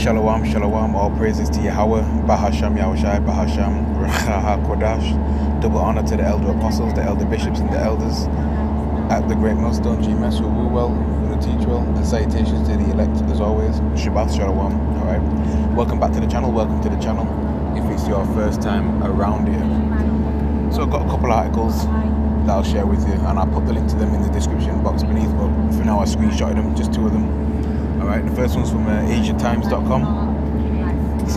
Shalom, shalom, all praises to Yahweh, Bahasham, Yahushai, Bahasham, Rechaha Kodash. Double honor to the elder apostles, the elder bishops, and the elders at the great millstone, GMS, who rule well, who teach well, and salutations to the elect as always. Shabbat Shalom. Alright, welcome back to the channel, welcome to the channel if it's your first time around here. So I've got a couple articles that I'll share with you, and I'll put the link to them in the description box beneath, but for now I screenshotted them, just two of them. Alright, the first one's from AsiaTimes.com. You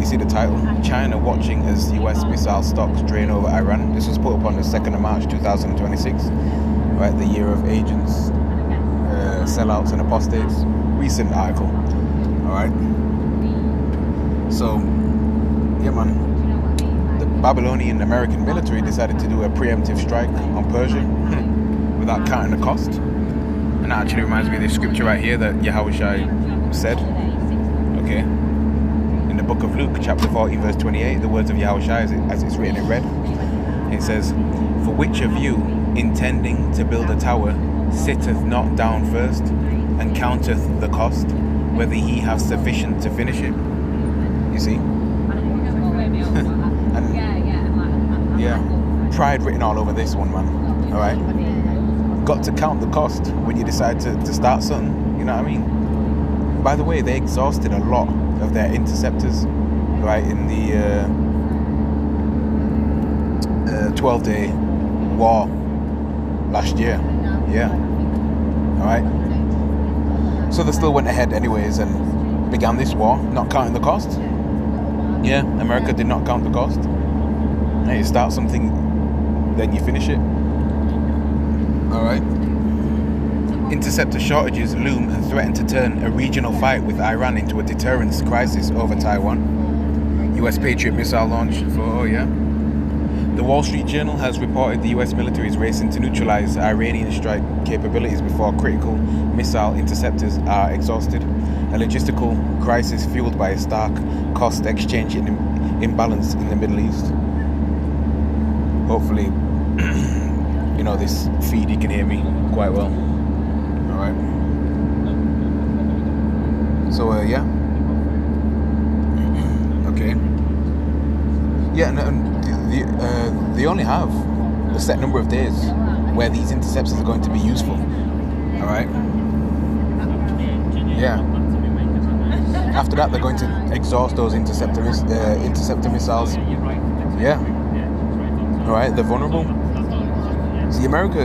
see the title, China watching as US missile stocks drain over Iran. This was put up on the 2nd of March 2026. Right, the year of agents, sellouts and apostates. Recent article. Alright. So, yeah man, the Babylonian American military decided to do a preemptive strike on Persia without counting the cost. And that actually reminds me of this scripture right here that Yahushai said. Okay. In the book of Luke, chapter 14, verse 28, the words of Yahushai as it's written in red. It says, "For which of you, intending to build a tower, sitteth not down first, and counteth the cost, whether he have sufficient to finish it?" You see? And yeah, pride written all over this one, man. Alright? Got to count the cost when you decide to start something, you know what I mean? By the way, they exhausted a lot of their interceptors, right, in the 12-day war last year. Yeah. Alright. So they still went ahead anyways and began this war, not counting the cost. Yeah, America did not count the cost. Hey, you start something, then you finish it. Alright. Interceptor shortages loom and threaten to turn a regional fight with Iran into a deterrence crisis over Taiwan. US Patriot missile launch for, The Wall Street Journal has reported the US military is racing to neutralize Iranian strike capabilities before critical missile interceptors are exhausted. A logistical crisis fueled by a stark cost exchange imbalance in the Middle East. Hopefully, this feed you can hear me quite well. Alright. So, yeah. Okay. Yeah, and they only have a set number of days where these interceptors are going to be useful. Alright? Yeah. After that, they're going to exhaust those interceptor missiles. Yeah. Alright, they're vulnerable. See, America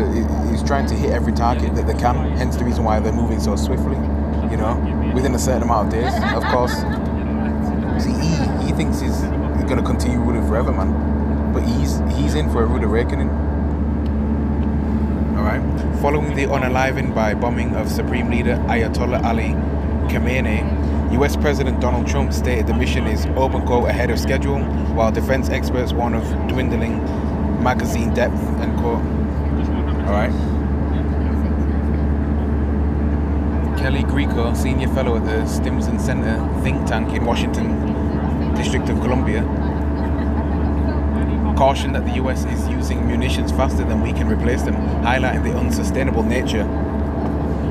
is trying to hit every target that they can, hence the reason why they're moving so swiftly, within a certain amount of days, of course. See, he thinks he's going to continue ruling forever, man. But he's in for a rude awakening. Alright. Following the unaliving by bombing of Supreme Leader Ayatollah Ali Khamenei, US President Donald Trump stated the mission is, open quote, ahead of schedule, while defense experts warn of dwindling magazine depth, end quote. Alright. Kelly Greco, senior fellow at the Stimson Center think tank in Washington, District of Columbia, cautioned that the US is using munitions faster than we can replace them, highlighting the unsustainable nature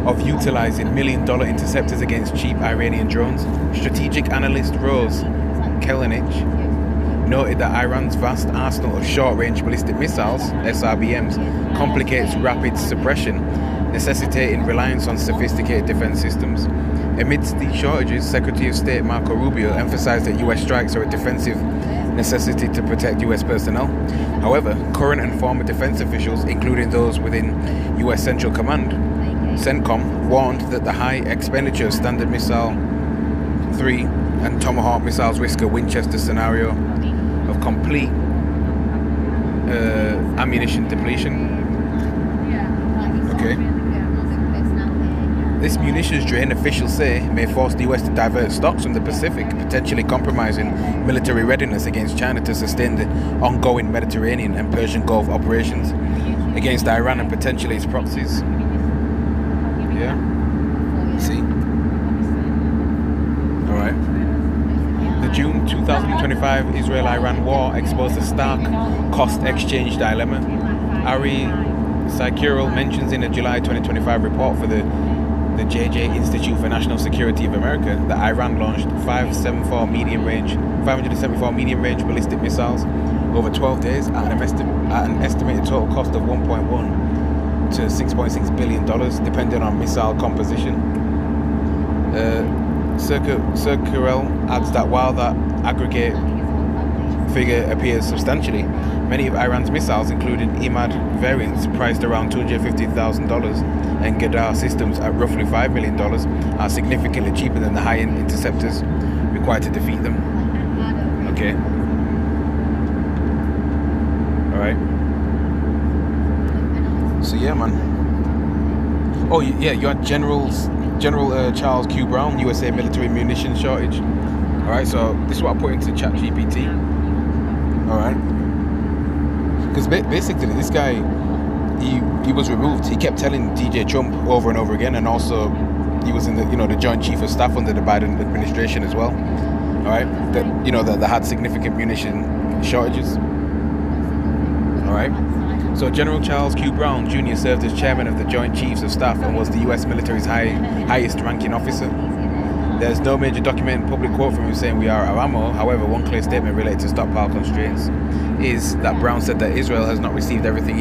of utilizing million-dollar interceptors against cheap Iranian drones. Strategic analyst Rose Kelenich noted that Iran's vast arsenal of short-range ballistic missiles, SRBMs, complicates rapid suppression, necessitating reliance on sophisticated defense systems. Amidst these shortages, Secretary of State Marco Rubio emphasized that US strikes are a defensive necessity to protect US personnel. However, current and former defense officials, including those within US Central Command, CENTCOM, warned that the high expenditure of Standard Missile 3 and Tomahawk missiles risk a Winchester scenario of complete ammunition depletion. Okay. This munitions drain, officials say, may force the US to divert stocks from the Pacific, potentially compromising military readiness against China to sustain the ongoing Mediterranean and Persian Gulf operations against Iran and potentially its proxies. Yeah. See? Alright. The June 2025 Israel-Iran war exposed a stark cost exchange dilemma. Ari Saikiral mentions in a July 2025 report for the the JJ Institute for National Security of America that Iran launched 574 medium-range ballistic missiles over 12 days at an estimated total cost of $1.1 to $6.6 billion, depending on missile composition. Circarel adds that while that aggregate figure appears substantially, many of Iran's missiles, including Imad variants priced around $250,000 and Ghadar systems at roughly $5 million, are significantly cheaper than the high-end interceptors required to defeat them. Okay. Alright. So yeah, man. Oh yeah, you had General Charles Q. Brown, USA military munitions shortage. Alright, so this is what I put into ChatGPT. Alright. Because basically this guy, he was removed. He kept telling DJ Trump over and over again, and also he was in the the Joint Chief of Staff under the Biden administration as well. Alright. That that they had significant munition shortages. Alright. So General Charles Q. Brown Jr. served as chairman of the Joint Chiefs of Staff and was the US military's highest ranking officer. There's no major documented public quote from him saying we are Aramo. However, one clear statement related to stockpile constraints is that Brown said that Israel has not received everything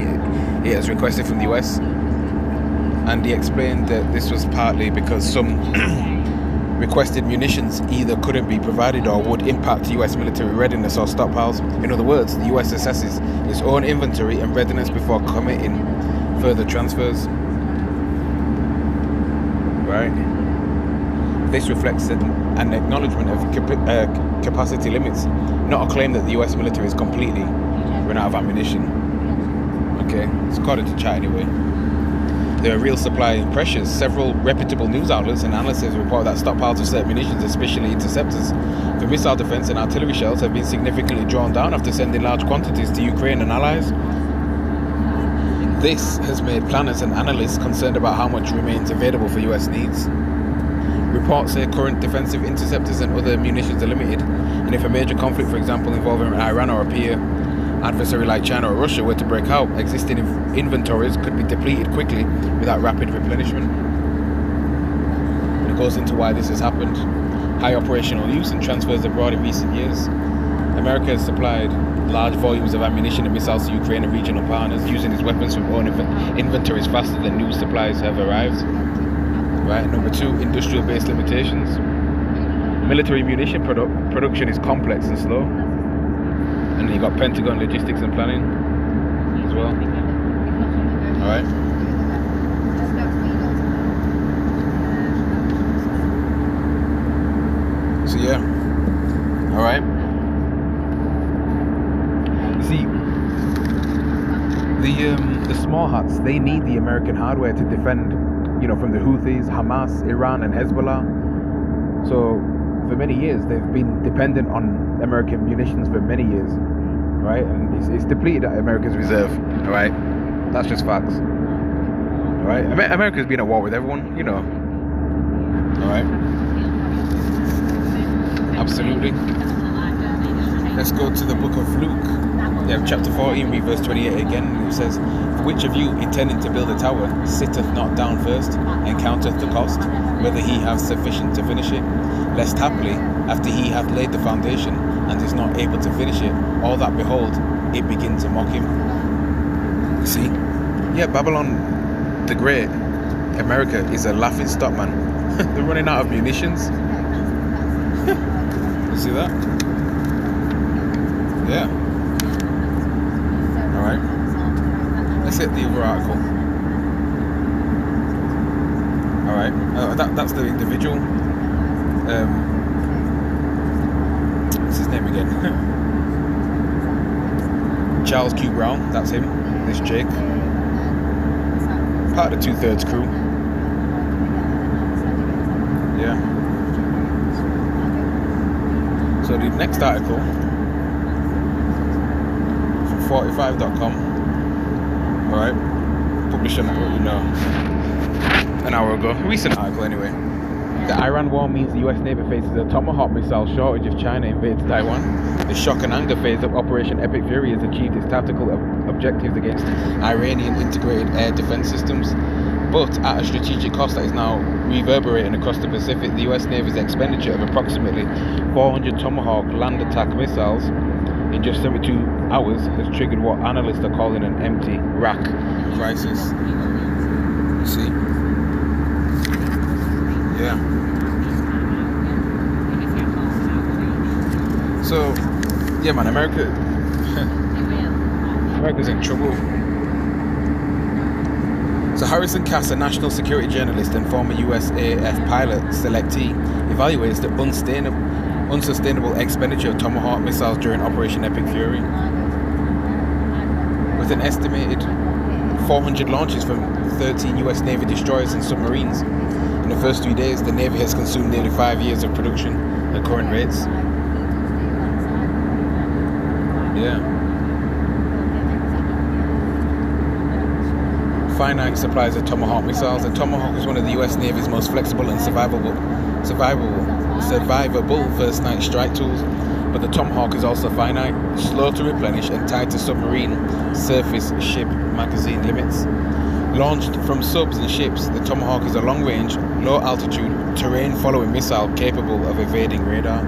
it has requested from the US. And he explained that this was partly because some requested munitions either couldn't be provided or would impact US military readiness or stockpiles. In other words, the US assesses its own inventory and readiness before committing further transfers. Right? This reflects an acknowledgement of capacity limits, not a claim that the US military is completely run out of ammunition. Okay, it's according to chat anyway. There are real supply pressures. Several reputable news outlets and analysts report that stockpiles of certain munitions, especially interceptors for missile defense and artillery shells, have been significantly drawn down after sending large quantities to Ukraine and allies. This has made planners and analysts concerned about how much remains available for US needs. Reports say current defensive interceptors and other munitions are limited, and if a major conflict, for example involving Iran or a peer adversary like China or Russia, were to break out, existing inventories could be depleted quickly without rapid replenishment. And it goes into why this has happened. High operational use and transfers abroad in recent years. America has supplied large volumes of ammunition and missiles to Ukraine and regional partners, using its weapons from own inventories faster than new supplies have arrived. Right. Number 2, industrial-based limitations. Military munition production is complex and slow. And then you got Pentagon logistics and planning as well. Alright. So yeah. Alright. See, the small hats, they need the American hardware to defend, from the Houthis, Hamas, Iran, and Hezbollah. So for many years they've been dependent on American munitions for many years, right? And it's depleted at America's reserve, all right? That's just facts, all right? America's been at war with everyone, all right? Absolutely. Let's go to the book of Luke. Chapter 14, read verse 28 again. It says, "Which of you, intending to build a tower, sitteth not down first, and counteth the cost, whether he have sufficient to finish it? Lest haply, after he hath laid the foundation, and is not able to finish it, all that behold, it begin to mock him." See? Yeah, Babylon the Great, America, is a laughing stock, man. They're running out of munitions. You see that? Yeah. Alright. Let's hit the other article. Alright. That's the individual. What's his name again? Charles Q. Brown. That's him. This Jake. Part of the 2/3 crew. Yeah. So the next article, 45.com, alright, published an hour ago, a recent article anyway. The Iran war means the US Navy faces a Tomahawk missile shortage if China invades Taiwan. The shock and anger phase of Operation Epic Fury has achieved its tactical objectives against Iranian integrated air defense systems, but at a strategic cost that is now reverberating across the Pacific. The US Navy's expenditure of approximately 400 Tomahawk land attack missiles in just 72 hours has triggered what analysts are calling an empty rack crisis. You see? Yeah. So, yeah, man, America's in trouble. So Harrison Cass, a national security journalist and former USAF pilot selectee, evaluates the unsustainable expenditure of Tomahawk missiles during Operation Epic Fury. With an estimated 400 launches from 13 US Navy destroyers and submarines, in the first 3 days, the Navy has consumed nearly 5 years of production at current rates. Yeah. Finite supplies of Tomahawk missiles. The Tomahawk is one of the US Navy's most flexible and survivable first night strike tools, but the Tomahawk is also finite, slow to replenish, and tied to submarine surface ship magazine limits. Launched from subs and ships, the Tomahawk is a long-range, low-altitude, terrain-following missile capable of evading radar.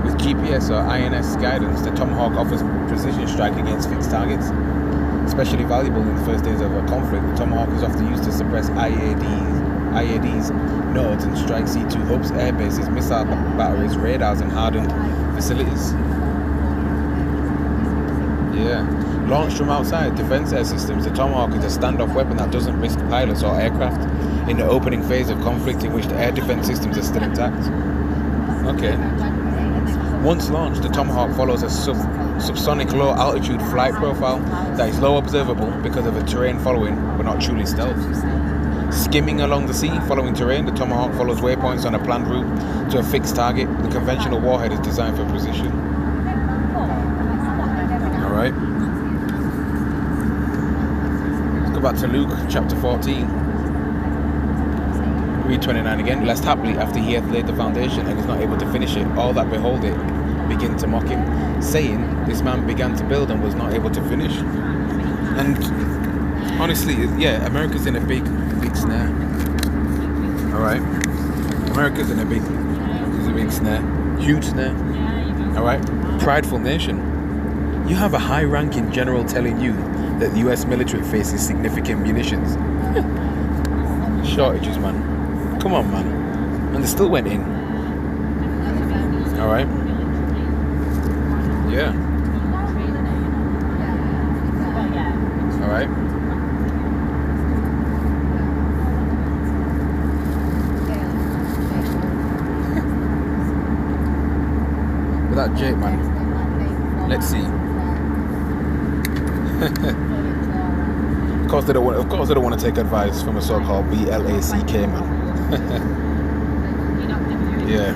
With GPS or INS guidance, the Tomahawk offers precision strike against fixed targets. Especially valuable in the first days of a conflict, the Tomahawk is often used to suppress IADs, nodes, and strike C-2 hubs, air bases, missile batteries, radars, and hardened facilities. Yeah. Launched from outside defense air systems, the Tomahawk is a standoff weapon that doesn't risk pilots or aircraft in the opening phase of conflict in which the air defense systems are still intact. Okay. Once launched, the Tomahawk follows a subsonic low-altitude flight profile that is low observable because of a terrain following, but not truly stealth. Skimming along the sea, following terrain, the Tomahawk follows waypoints on a planned route to a fixed target. The conventional warhead is designed for precision. Alright. Let's go back to Luke chapter 14. Read 29 again. Lest haply, after he hath laid the foundation and is not able to finish it, all that behold it begin to mock him, saying, this man began to build and was not able to finish. And honestly, yeah, America's in a big snare. Alright? America's in a big snare. Huge snare. Alright? Prideful nation. You have a high-ranking general telling you that the US military faces significant munitions. Shortages, man. Come on, man. And they still went in. Alright? Yeah. Alright. With that Jake, man. Let's see. Of course they don't want to take advice from a so-called BLACK man. Yeah.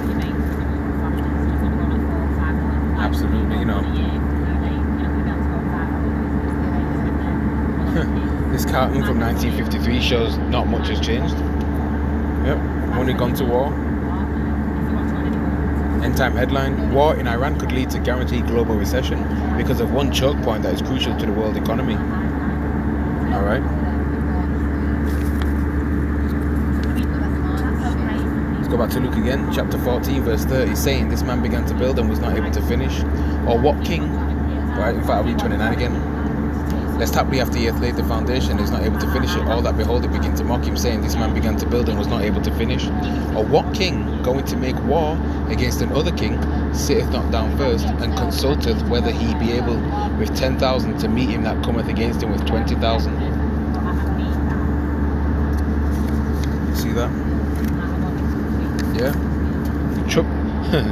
Absolutely, you know. This cartoon from 1953 shows not much has changed. Yep, only gone to war. End time headline: war in Iran could lead to guaranteed global recession because of one choke point that is crucial to the world economy. Alright. Let's go back to Luke again, chapter 14, verse 30, saying, this man began to build and was not able to finish. Or what king? Right, in fact, I'll read 29 again. Lest haply after he hath laid the foundation and is not able to finish it, all that behold it begin to mock him, saying, this man began to build and was not able to finish. Or what king, going to make war against another king, sitteth not down first, and consulteth whether he be able with 10,000 to meet him that cometh against him with 20,000? See that? Yeah?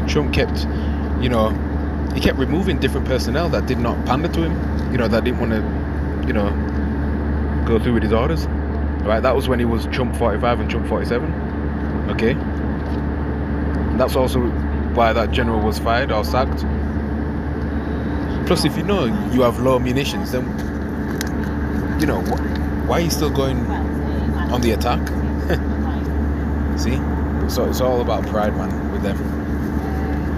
Trump kept, he kept removing different personnel that did not pander to him, that didn't want to, go through with his orders. Right? That was when he was Trump 45 and Trump 47. Okay? And that's also why that general was fired or sacked. Plus, if you know you have low munitions, then, why are you still going on the attack? See? So it's all about pride, man, with them.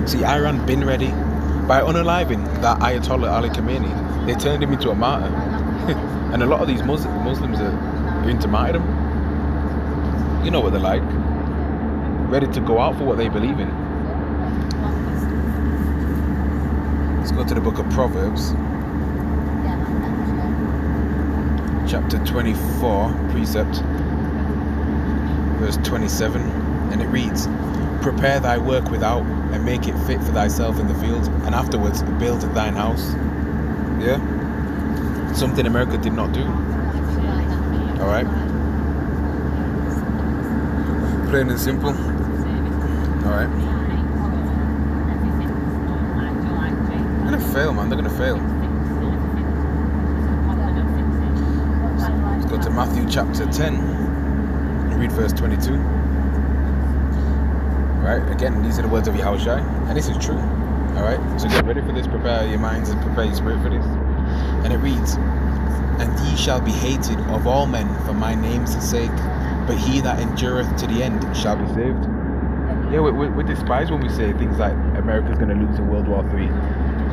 See, Iran been ready. By unaliving that Ayatollah Ali Khamenei, they turned him into a martyr. And a lot of these Muslims are into martyrdom. You know what they're like. Ready to go out for what they believe in. Let's go to the book of Proverbs. Chapter 24, precept, verse 27. And it reads, prepare thy work without, and make it fit for thyself in the field, and afterwards build thine house. Yeah? Something America did not do. Alright? Plain and simple. Alright? They're gonna fail, man. They're gonna fail. Let's go to Matthew chapter 10 and read verse 22. Right, again, these are the words of Yahushua, and this is true. Alright, so get ready for this, prepare your minds and prepare your spirit for this. And it reads, and ye shall be hated of all men for my name's sake, but he that endureth to the end shall be saved. Yeah, we're despised when we say things like America's going to lose in World War III,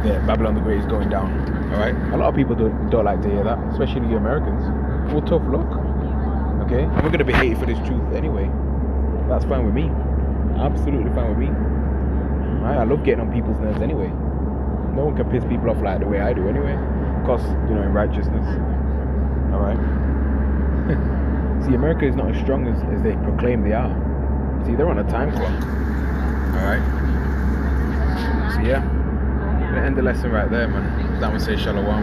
that Babylon the Great is going down. Alright, a lot of people don't like to hear that, especially you Americans. Well, tough luck. Okay, and we're going to be hated for this truth anyway. That's fine with me. Absolutely fine with me. Right? I love getting on people's nerves anyway. No one can piss people off like the way I do anyway. Because, in righteousness. Alright? See, America is not as strong as they proclaim they are. See, they're on a time clock. Alright? So yeah. I'm going to end the lesson right there, man. That would say shalom.